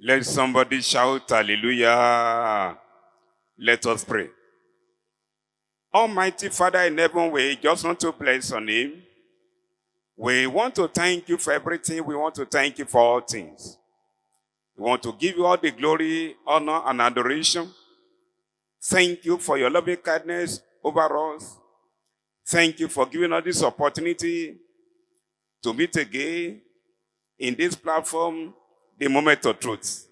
Let somebody shout hallelujah. Let us pray. Almighty Father in heaven, we just want to bless your name. We want to thank you for everything. We want to thank you for all things. We want to give you all the glory, honor, and adoration. Thank you for your loving kindness over us. Thank you for giving us this opportunity to meet again in this platform, the moment of truth.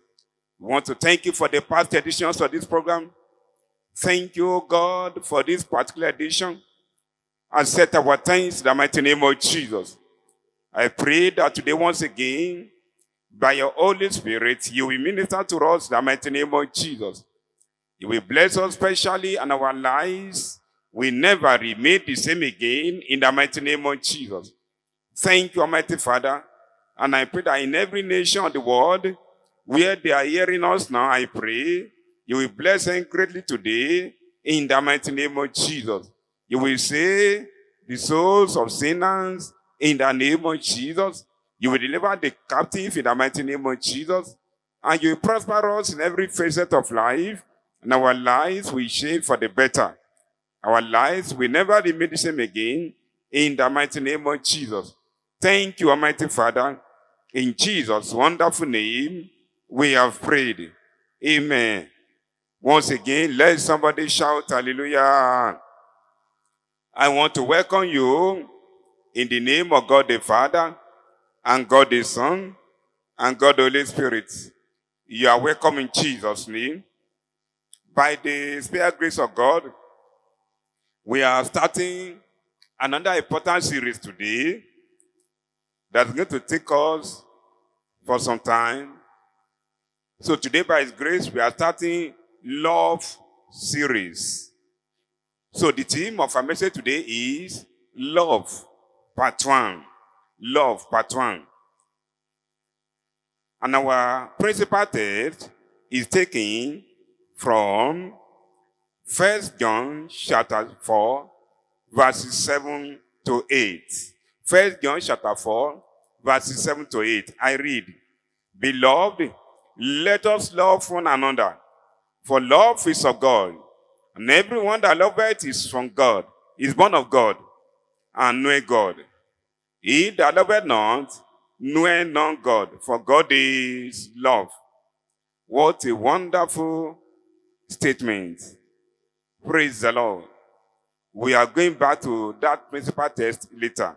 We want to thank you for the past editions of this program. Thank you, God, for this particular edition. And set our thanks in the mighty name of Jesus. I pray that today, once again, by your Holy Spirit, you will minister to us in the mighty name of Jesus. You will bless us specially, and our lives will never remain the same again in the mighty name of Jesus. Thank you, Almighty Father. And I pray that in every nation of the world where they are hearing us now, I pray you will bless them greatly today in the mighty name of Jesus. You will save the souls of sinners in the name of Jesus. You will deliver the captive in the mighty name of Jesus. And you will prosper us in every facet of life. And our lives will change for the better. Our lives will never remain the same again in the mighty name of Jesus. Thank you, Almighty Father. In Jesus' wonderful name, we have prayed. Amen. Once again, let somebody shout hallelujah. I want to welcome you in the name of God the Father and God the Son and God the Holy Spirit. You are welcome in Jesus' name. By the spare grace of God, we are starting another important series today that's going to take us for some time. So today, by His grace, we are starting Love series. So the theme of our message today is Love, Part 1. Love, Part 1. And our principal text is taken from 1 John chapter 4, verses 7 to 8. 1 John chapter 4, verses 7 to 8. I read, Beloved, let us love one another, for love is of God. And everyone that loveth is from God, is born of God, and knoweth God. He that loveth not, knoweth not God, for God is love. What a wonderful statement. Praise the Lord. We are going back to that principal text later.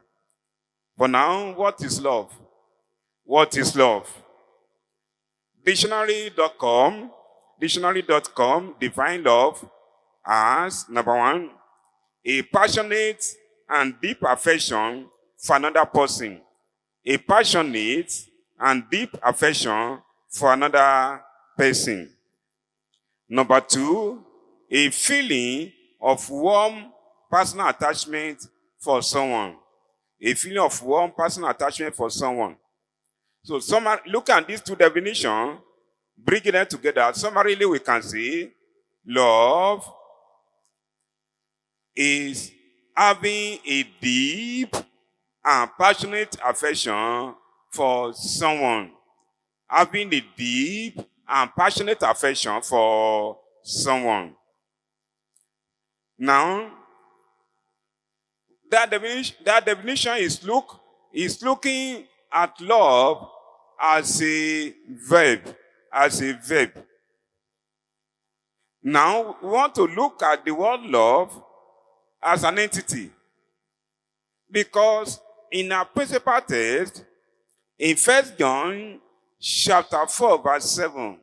For now, what is love? What is love? Dictionary.com define love as, number one, a passionate and deep affection for another person. A passionate and deep affection for another person. Number two, a feeling of warm personal attachment for someone. A feeling of warm personal attachment for someone. So look at these two definitions, bringing them together. Summarily, we can say love is having a deep and passionate affection for someone. Having a deep and passionate affection for someone. Now, that definition is looking at love as a verb. Now, we want to look at the word love as an entity. Because in our principal text, in 1 John chapter 4, verse 7,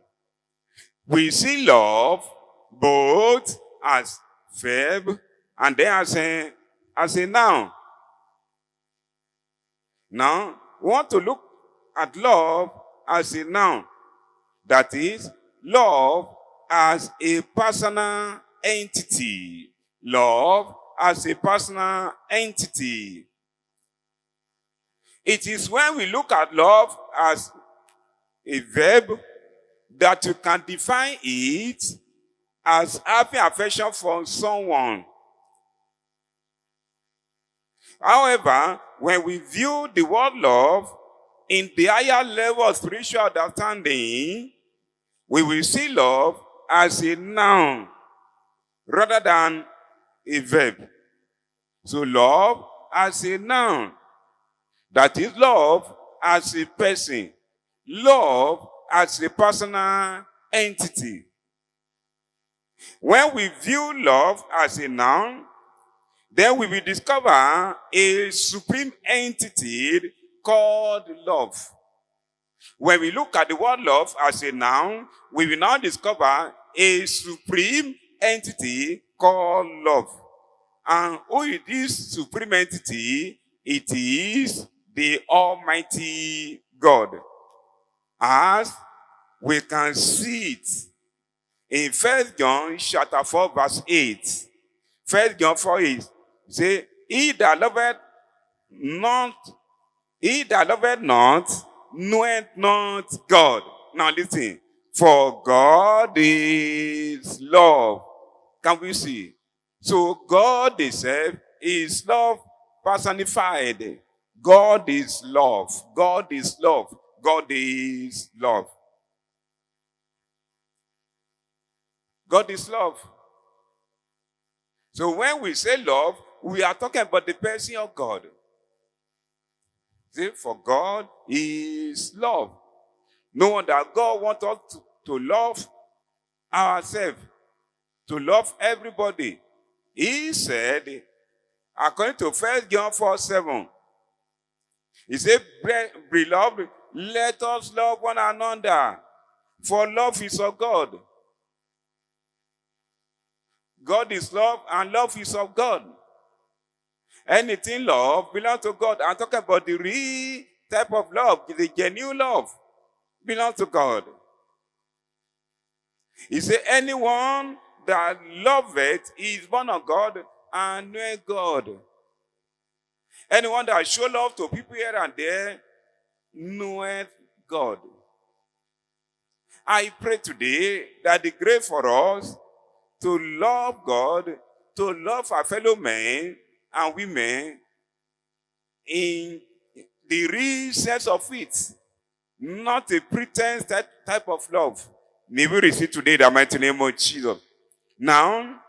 we see love both as verb and then as a noun. Now, we want to look at love as a noun. That is, love as a personal entity. Love as a personal entity. It is when we look at love as a verb that you can define it as having affection for someone. However, when we view the word love in the higher level of spiritual understanding, we will see love as a noun rather than a verb. So love as a noun, that is love as a person, love as a personal entity. When we view love as a noun, then we will discover a supreme entity called love. When we look at the word love as a noun, we will now discover a supreme entity called love. And who is this supreme entity? It is the Almighty God. As we can see it in 1 John chapter 4, verse 8. 1 John 4:8 say, he that loveth not knoweth not God. Now listen. For God is love. Can we see? So God himself is love personified. God is love. God is love. God is love. God is love. So when we say love, we are talking about the person of God. See, for God is love. No wonder God wants us to love ourselves, to love everybody. He said, according to 1 John 4:7, he said, beloved, let us love one another, for love is of God. God is love, and love is of God. Anything love belongs to God. I'm talking about the real type of love, the genuine love belongs to God. He said, anyone that loveth is born of God and knoweth God. Anyone that show love to people here and there knoweth God. I pray today that the grace for us to love God, to love our fellow men and women in the real sense of it, not a pretense type of love. May we receive today the mighty name of Jesus. Now,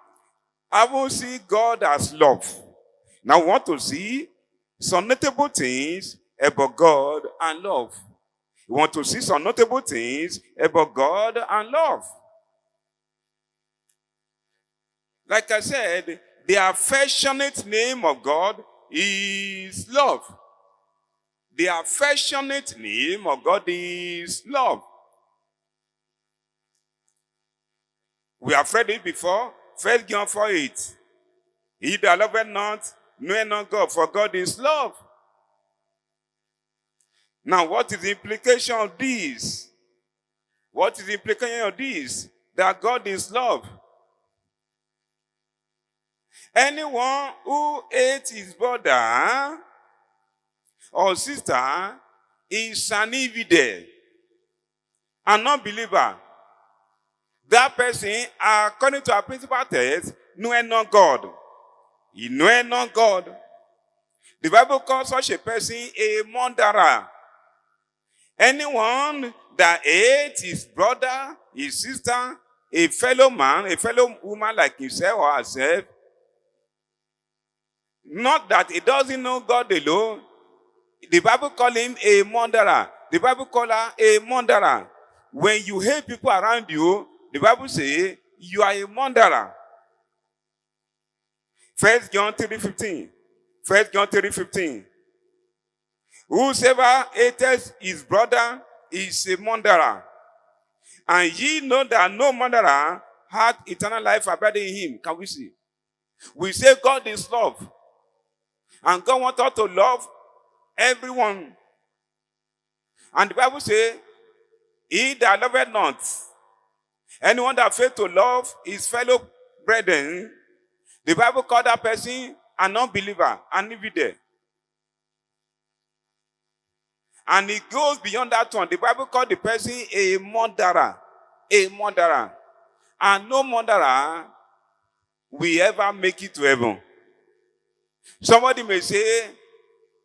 I will see God as love. Now, I want to see some notable things about God and love. You want to see some notable things about God and love. Like I said, the affectionate name of God is love. The affectionate name of God is love. We have read it before. 1 John 4:8. He that loveth not, knoweth not God, for God is love. Now, what is the implication of this? What is the implication of this? That God is love. Anyone who hates his brother or sister is an infidel, an unbeliever. That person, according to our principal text, knoweth not God. He knoweth not God. The Bible calls such a person a murderer. Anyone that hates his brother, his sister, a fellow man, a fellow woman like himself or herself, not that he doesn't know God alone, the Bible calls him a murderer. The Bible calls her a murderer. When you hate people around you, the Bible says you are a murderer. 1 John 3:15. 1 John 3:15. Whosoever hateth his brother is a murderer. And ye know that no murderer hath eternal life abiding in him. Can we see? We say God is love. And God wants us to love everyone. And the Bible says, he that loveth not, anyone that fails to love his fellow brethren, the Bible calls that person an unbeliever, an infidel. And it goes beyond that one. The Bible calls the person a murderer. A murderer. And no murderer will ever make it to heaven. Somebody may say,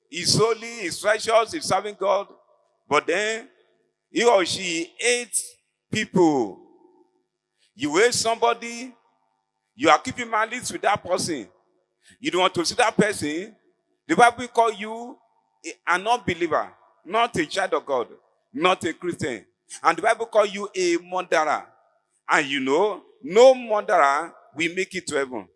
he's holy, he's righteous, he's serving God, but then he or she hates people. You hate somebody, you are keeping malice with that person. You don't want to see that person. The Bible call you an unbeliever, not a child of God, not a Christian. And the Bible call you a murderer. And you know, no murderer will make it to heaven.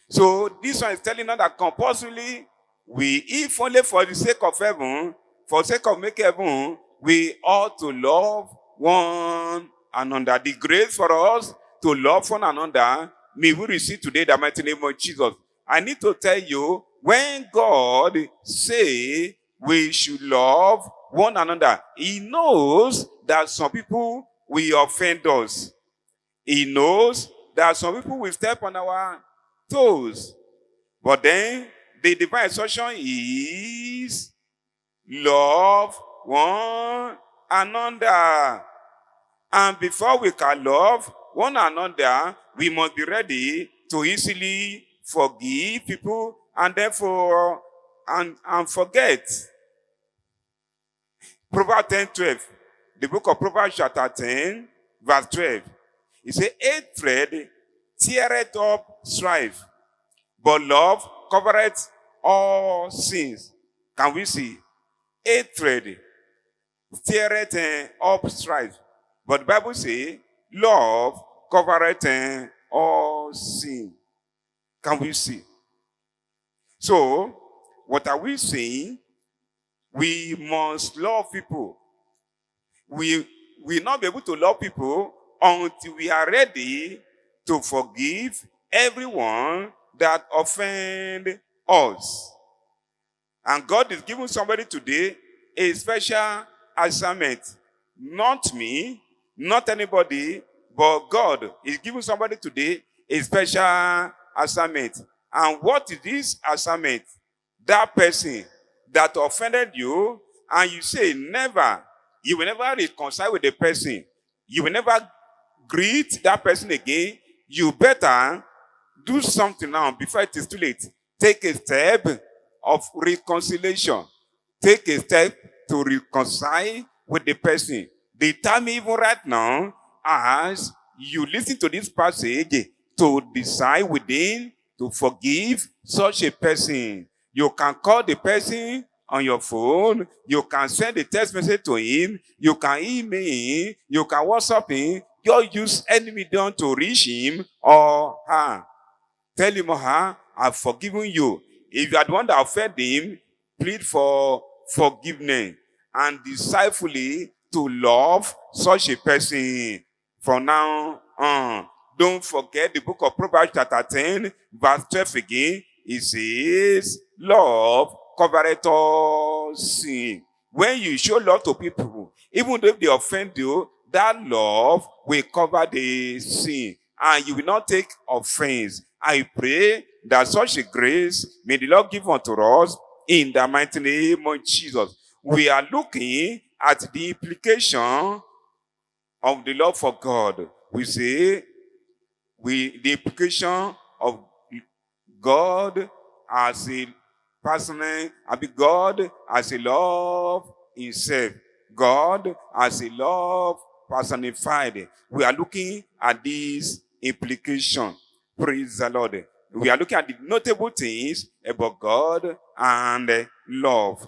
So this one is telling us that compulsorily, if only for the sake of heaven, for the sake of making heaven, we ought to love one another. The grace for us to love one another, may we receive today in the mighty name of Jesus. I need to tell you, when God say we should love one another, he knows that some people will offend us. He knows that some people will step on our toes. But then the divine instruction is love one another. And before we can love one another, we must be ready to easily forgive people and therefore and forget. Proverbs 10:12. The book of Proverbs chapter 10, verse 12. It says, hatred teareth up strife, but love covereth all sins. Can we see? Hatred teareth up strife, but the Bible says, love covereth all sin. Can we see? So, what are we saying? We must love people. We will not be able to love people until we are ready to forgive everyone that offend us. And God is giving somebody today a special assignment. Not me, not anybody, but God is giving somebody today a special assignment. And what is this assignment? That person that offended you, and you say you will never reconcile with the person. You will never greet that person again. You better do something now before it is too late. Take a step of reconciliation. Take a step to reconcile with the person. The time even right now, as you listen to this passage, to decide within to forgive such a person. You can call the person on your phone. You can send a text message to him. You can email him. You can WhatsApp him. Just use any medium to reach him or her. Tell him or her, I've forgiven you. If you are the one that offended him, plead for forgiveness and decidefully to love such a person from now on. Don't forget the book of Proverbs chapter 10, verse 12 again. It says, love covereth all sin. When you show love to people, even though they offend you, that love will cover the sin. And you will not take offense. I pray that such a grace may the Lord give unto us in the mighty name of Jesus. We are looking at the implication of the love for God. We say, the implication of God as a person, God as a love himself. God as a love personified. We are looking at this implication. Praise the Lord. We are looking at the notable things about God and love.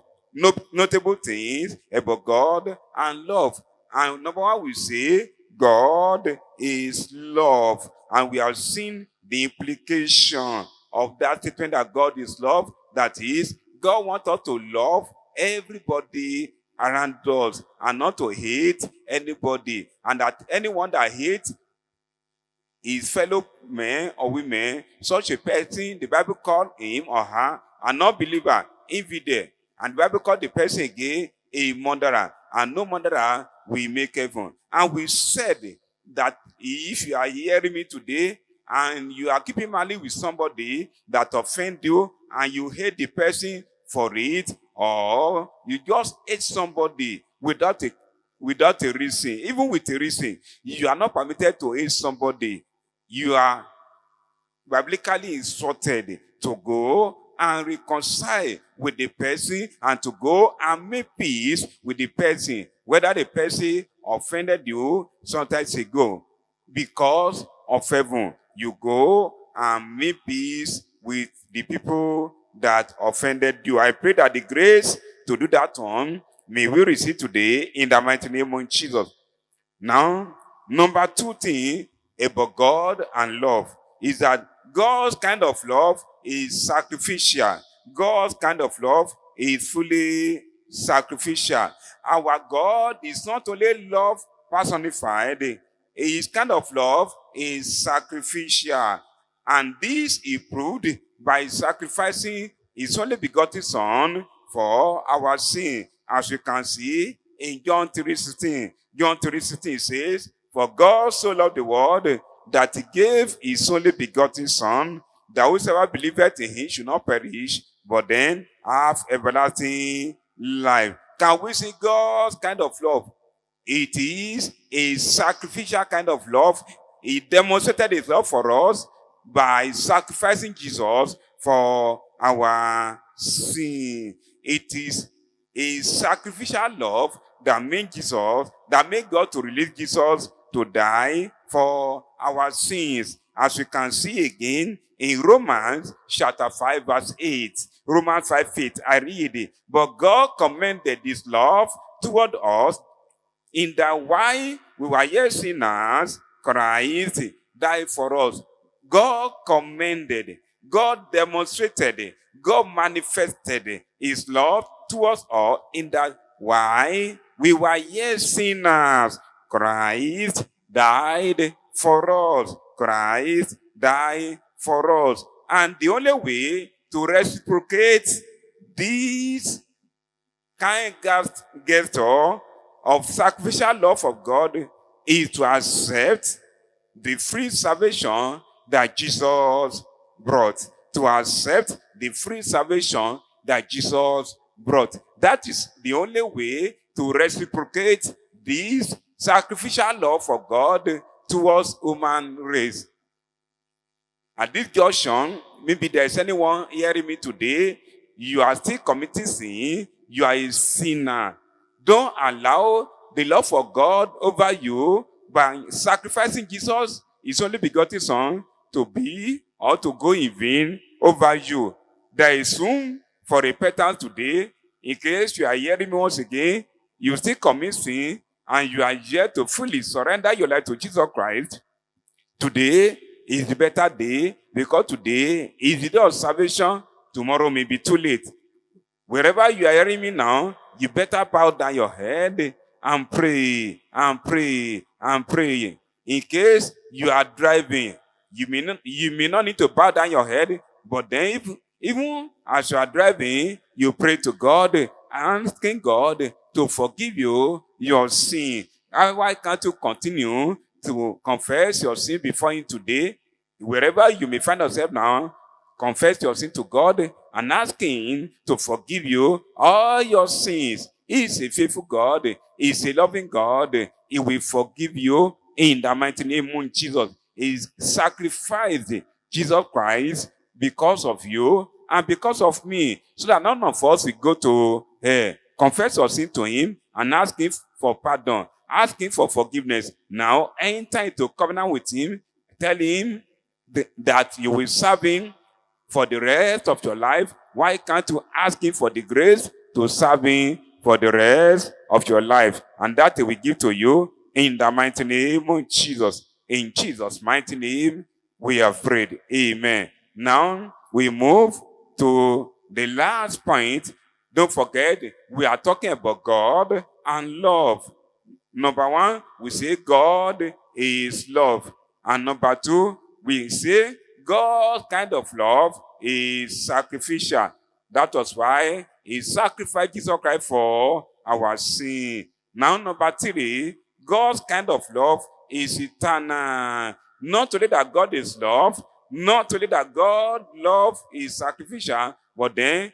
Notable things about God and love. And number one, we say, God is love. And we have seen the implication of that statement that God is love. That is, God wants us to love everybody around us and not to hate anybody. And that anyone that hates his fellow men or women, such a person, the Bible called him or her an unbeliever, infidel. And the Bible called the person again a murderer. And no murderer will make heaven. And we said that if you are hearing me today and you are keeping malice with somebody that offend you and you hate the person for it, or you just hate somebody without a reason, even with a reason, you are not permitted to hate somebody. You are biblically instructed to go and reconcile with the person and to go and make peace with the person, whether the person offended you some time ago. Because of heaven, you go and make peace with the people that offended you. I pray that the grace to do that one may we receive today in the mighty name of Jesus. Now, number 2 thing about God and love is that God's kind of love is sacrificial. God's kind of love is fully sacrificial. Our God is not only love personified, his kind of love is sacrificial. And this he proved by sacrificing his only begotten Son for our sin. As you can see in John 3:16. John 3:16 says, "For God so loved the world that he gave his only begotten Son, that whosoever believeth in him should not perish, but then have everlasting life." Can we see God's kind of love? It is a sacrificial kind of love. He demonstrated his love for us by sacrificing Jesus for our sin. It is a sacrificial love that made God to release Jesus to die for our sins. As we can see again in Romans chapter 5 verse 8. Romans 5:8, I read it. "But God commended his love toward us in that while we were yet sinners, Christ died for us." God commended, God demonstrated, God manifested his love towards us in that while we were yet sinners, Christ died for us. Christ died for us. And the only way to reciprocate this kind gesture of sacrificial love of God is to accept the free salvation that Jesus brought. To accept the free salvation that Jesus brought. That is the only way to reciprocate this sacrificial love of God towards human race. At this junction, maybe there's anyone hearing me today, you are still committing sin, you are a sinner. Don't allow the love of God over you by sacrificing Jesus, his only begotten Son, to be or to go in vain over you. There is room for repentance today. In case you are hearing me once again, you still commit sin and you are yet to fully surrender your life to Jesus Christ. Today is the better day, because today is the day of salvation. Tomorrow may be too late. Wherever you are hearing me now, you better bow down your head and pray and pray and pray. In case you are driving, you may not need to bow down your head, but then even as you are driving, you pray to God, asking God to forgive you your sin. And why can't you continue to confess your sin before him today? Wherever you may find yourself now, confess your sin to God and ask him to forgive you all your sins. He is a faithful God. He is a loving God. He will forgive you in the mighty name of Jesus. He sacrificed Jesus Christ because of you and because of me, so that none of us will go to hell. Confess your sin to him and ask him for pardon. Ask him for forgiveness. Now enter into covenant with him. Tell him that you will serve him for the rest of your life. Why can't you ask him for the grace to serve him for the rest of your life? And that he will give to you in the mighty name of Jesus. In Jesus' mighty name, we have prayed. Amen. Now we move to the last point. Don't forget, we are talking about God and love. Number 1, we say God is love. And number 2, we say God's kind of love is sacrificial. That was why he sacrificed Jesus Christ for our sin. Now, number 3, God's kind of love is eternal. Not only that God is love, not only that God love is sacrificial, but then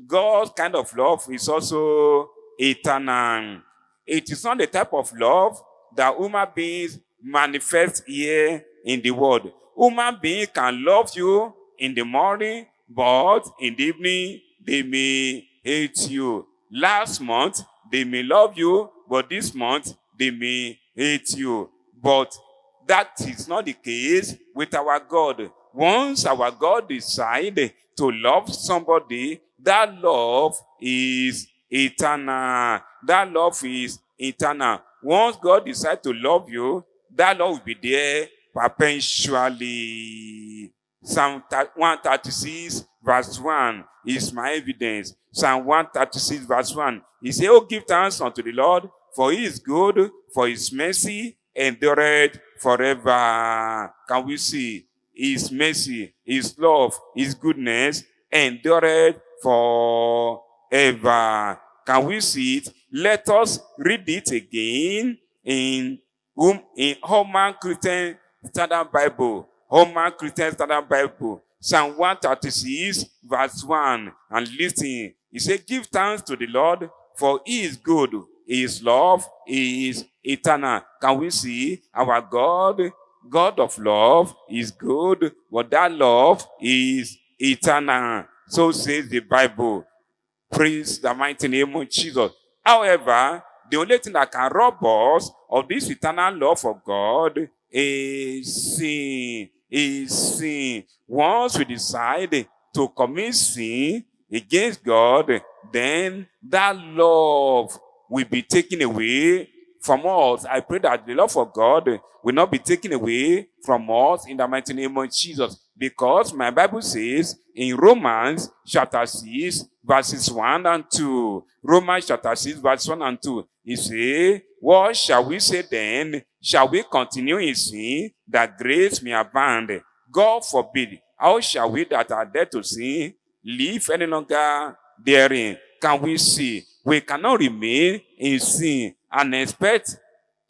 God's kind of love is also eternal. It is not the type of love that human beings manifest here in the world. Human beings can love you in the morning, but in the evening, they may hate you. Last month, they may love you, but this month, they may hate you. But that is not the case with our God. Once our God decides to love somebody, that love is eternal. That love is eternal. Once God decides to love you, that love will be there perpetually. Psalm 136 verse 1 is my evidence. Psalm 136 verse 1. He said, "Oh, give thanks unto the Lord, for he is good, for his mercy endureth forever." Can we see? His mercy, his love, his goodness endureth forever. Can we see it? Let us read it again in Holman Christian Standard Bible. Holman Christian Standard Bible. Psalm 136 verse 1. And listen. He said, "Give thanks to the Lord, for he is good. His love is eternal." Can we see? Our God, God of love, is good, but that love is eternal. So says the Bible. Praise the mighty name of Jesus. However, the only thing that can rob us of this eternal love of God is sin. Is sin. Once we decide to commit sin against God, then that love will be taken away from us. I pray that the love of God will not be taken away from us in the mighty name of Jesus. Because my Bible says in Romans chapter 6, verses 1 and 2. Romans chapter 6, verse 1 and 2. He says, "What shall we say then? Shall we continue in sin that grace may abound? God forbid. How shall we that are dead to sin live any longer therein?" Can we see? We cannot remain in sin and expect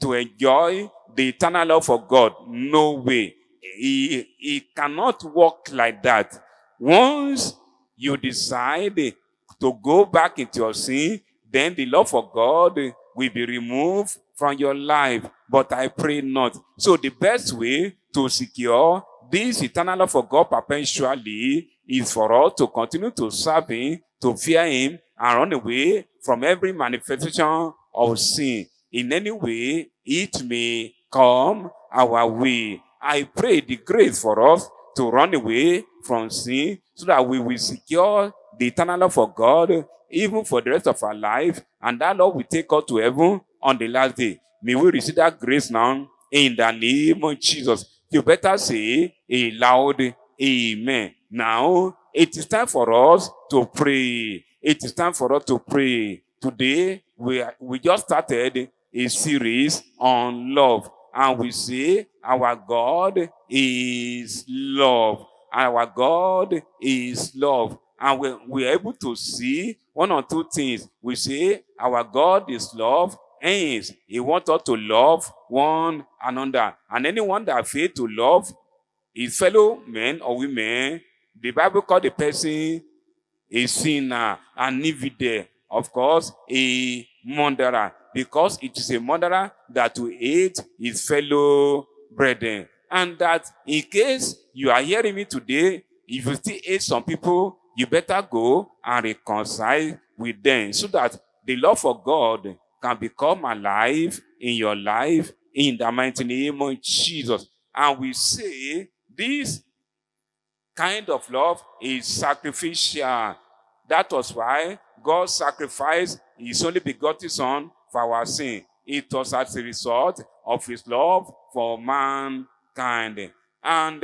to enjoy the eternal love of God. No way. He cannot work like that. Once you decide to go back into your sin, then the love of God will be removed from your life. But I pray not. So the best way to secure this eternal love of God perpetually is for us to continue to serve him, to fear him, and run away from every manifestation of sin. In any way it may come our way. I pray the grace for us to run away from sin so that we will secure the eternal love of God even for the rest of our life, and that love will take us to heaven on the last day. May we receive that grace now in the name of Jesus. You better say a loud amen. Now, it is time for us to pray. It is time for us to pray. Today, we just started a series on love. And we say, our God is love. Our God is love. And we are able to see one or two things. We say, our God is love. Hence, he wants us to love one another. And anyone that fails to love his fellow men or women, the Bible calls the person a sinner, an infidel, of course, a murderer, because it is a murderer that will hate his fellow brethren. And that in case you are hearing me today, if you still hate some people, you better go and reconcile with them so that the love of God can become alive in your life in the mighty name of Jesus. And we say this kind of love is sacrificial. That was why God sacrificed his only begotten Son for our sin. It was as a result of his love for mankind. And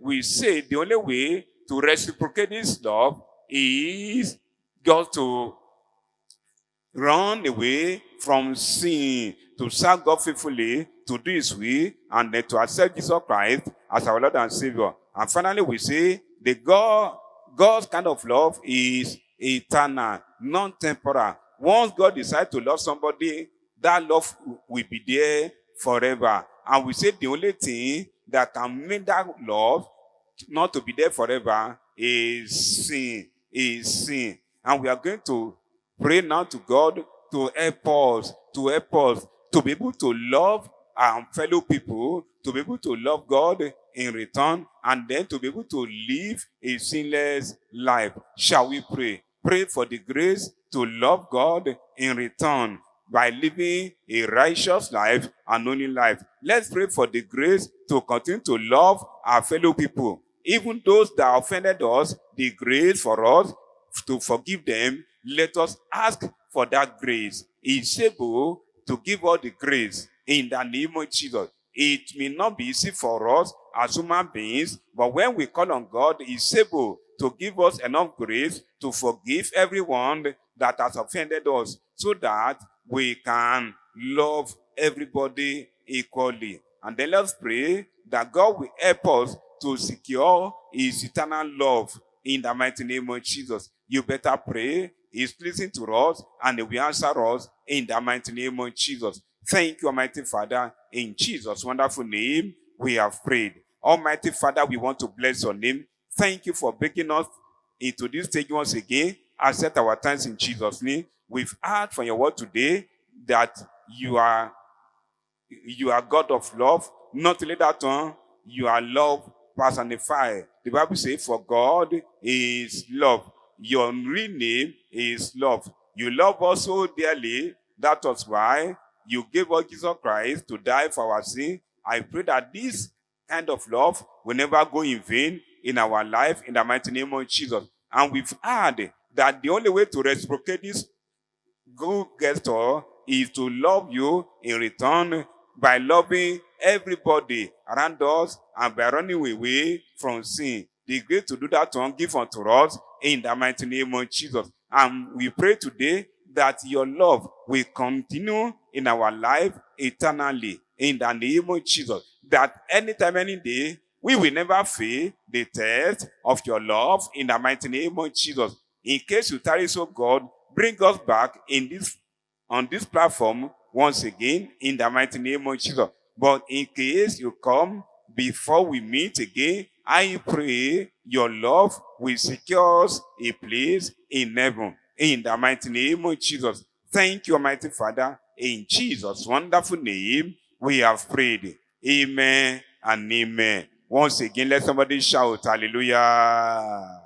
we say the only way to reciprocate this love is just to run away from sin, to serve God faithfully, to do his will, and then to accept Jesus Christ as our Lord and Savior. And finally, we say God's kind of love is eternal, non-temporal. Once God decides to love somebody, that love will be there forever. And we say the only thing that can make that love not to be there forever is sin. Is sin. And we are going to pray now to God to help us, to be able to love our fellow people, to be able to love God in return, and then to be able to live a sinless life. Shall we pray? Pray for the grace to love God in return. by living a righteous life and holy life. Let's pray for the grace to continue to love our fellow people. Even those that offended us, the grace for us to forgive them. Let us ask for that grace. He is able to give us the grace in the name of Jesus. It may not be easy for us as human beings, but when we call on God, He is able to give us enough grace to forgive everyone that has offended us, so that we can love everybody equally. And then let's pray that God will help us to secure His eternal love in the mighty name of Jesus. You better pray. He's listening to us and He will answer us in the mighty name of Jesus. Thank you, Almighty Father. In Jesus' wonderful name, we have prayed. Almighty Father, we want to bless your name. Thank you for bringing us into this stage once again. Accept our thanks in Jesus' name. We've heard from your word today that you are God of love. Not only that one, you are love personified. The Bible says, for God is love. Your real name is love. You love us so dearly. That was why you gave us Jesus Christ to die for our sin. I pray that this kind of love will never go in vain in our life, in the mighty name of Jesus. And we've heard that the only way to reciprocate this good gesture is to love you in return by loving everybody around us and by running away from sin. The grace to do that one, give unto us in the mighty name of Jesus. And we pray today that your love will continue in our life eternally in the name of Jesus. That anytime, any day, we will never fail the test of your love in the mighty name of Jesus. In case you tarry, so God, bring us back on this platform once again in the mighty name of Jesus. But in case you come before we meet again, I pray your love will secure us a place in heaven in the mighty name of Jesus. Thank you, Almighty Father. In Jesus' wonderful name, we have prayed. Amen and amen. Once again, let somebody shout hallelujah.